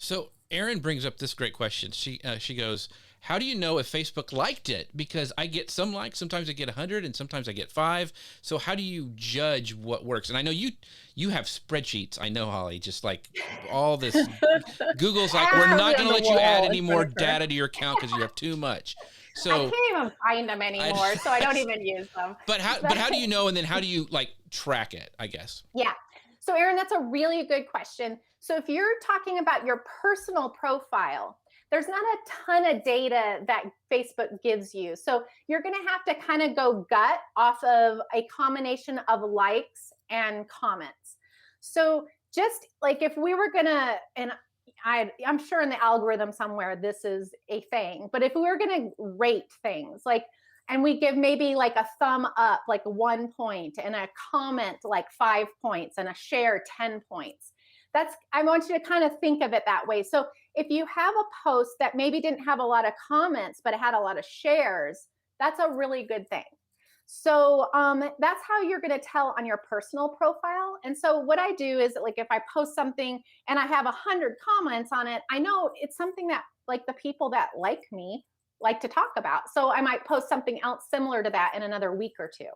So Erin brings up this great question. She goes, "How do you know if Facebook liked it? Because I get some likes, sometimes I get 100, and sometimes I get 5. So how do you judge what works?" And I know you have spreadsheets. I know, Holly, just like all this. Google's like, we're not Probably going on to the let you add wall any in front more of her. data to your account because you have too much. I So, can't even find them I, anymore, so I don't even use them. but how do you know? And then how do you like track it? I guess. Yeah. So, Erin, that's a really good question. So, if you're talking about your personal profile, there's not a ton of data that Facebook gives you. So, you're going to have to kind of go gut off of a combination of likes and comments. So, just like if we were going to, and I'm sure in the algorithm somewhere this is a thing, but if we were going to rate things like, and we give maybe like a thumb up, like 1 point, and a comment like 5 points, and a share 10 points. I want you to kind of think of it that way. So if you have a post that maybe didn't have a lot of comments, but it had a lot of shares, that's a really good thing. So that's how you're going to tell on your personal profile. And so what I do is, like, if I post something and I have 100 comments on it, I know it's something that like the people that like me like to talk about. So I might post something else similar to that in another week or two.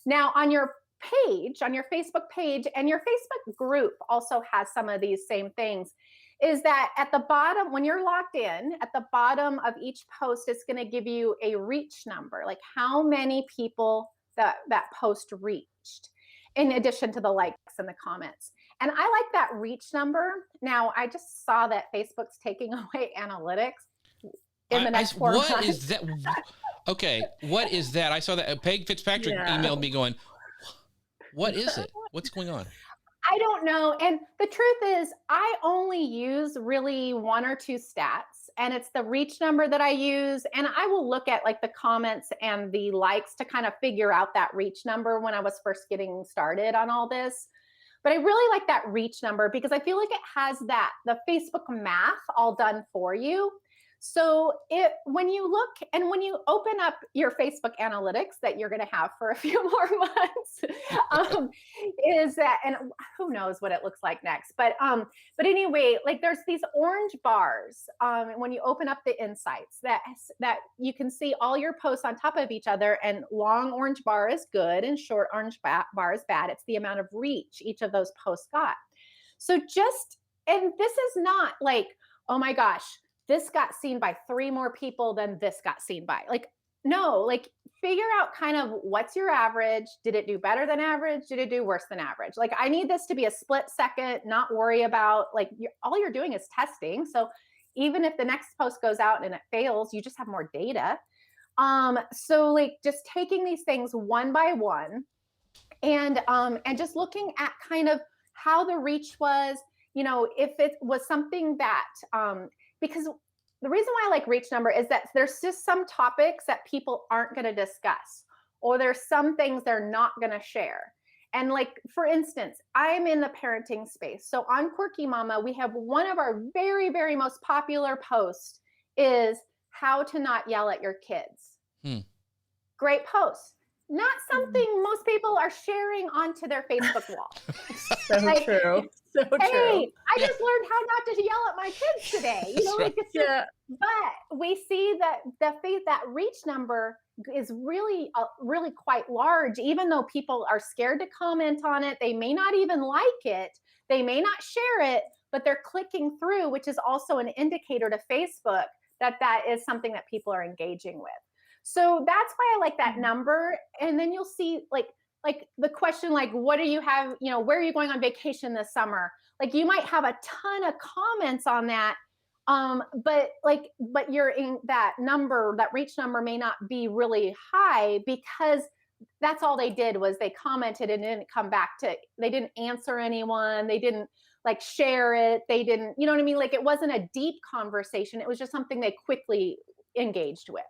Now, on your page, on your Facebook page, and your Facebook group also has some of these same things, is that at the bottom, when you're logged in, at the bottom of each post, it's going to give you a reach number, like how many people that post reached, in addition to the likes and the comments. And I like that reach number. Now, I just saw that Facebook's taking away analytics in the next 4 months. What is that? Okay, what is that? I saw that Peg Fitzpatrick emailed me going, "What is it? What's going on?" I don't know. And the truth is, I only use really 1 or 2 stats, and it's the reach number that I use. And I will look at like the comments and the likes to kind of figure out that reach number when I was first getting started on all this. But I really like that reach number because I feel like it has the Facebook math all done for you. So when you look and when you open up your Facebook analytics that you're going to have for a few more months, is that, and who knows what it looks like next, but anyway, like there's these orange bars when you open up the insights that you can see all your posts on top of each other, and long orange bar is good and short orange bar is bad. It's the amount of reach each of those posts got. So and this is not like, oh my gosh, this got seen by 3 more people than this got seen by. Like, no, like figure out kind of what's your average. Did it do better than average? Did it do worse than average? Like, I need this to be a split second, not worry about like all you're doing is testing. So even if the next post goes out and it fails, you just have more data. So like just taking these things one by one and just looking at kind of how the reach was, if it was something that, because the reason why I like reach number is that there's just some topics that people aren't going to discuss, or there's some things they're not going to share. And like, for instance, I'm in the parenting space. So on Quirky Mama, we have one of our very, very most popular posts is how to not yell at your kids. Great post. Not something most people are sharing onto their Facebook wall. So true. So true. Hey, I just learned how not to yell at my kids today. But we see that that reach number is really, really quite large, even though people are scared to comment on it. They may not even like it. They may not share it, but they're clicking through, which is also an indicator to Facebook that is something that people are engaging with. So that's why I like that number. And then you'll see like the question, like, what do you have, where are you going on vacation this summer? Like you might have a ton of comments on that. But you're in that number, that reach number may not be really high because that's all they did was they commented and didn't come back they didn't answer anyone. They didn't like share it. They didn't, you know what I mean? Like it wasn't a deep conversation. It was just something they quickly engaged with.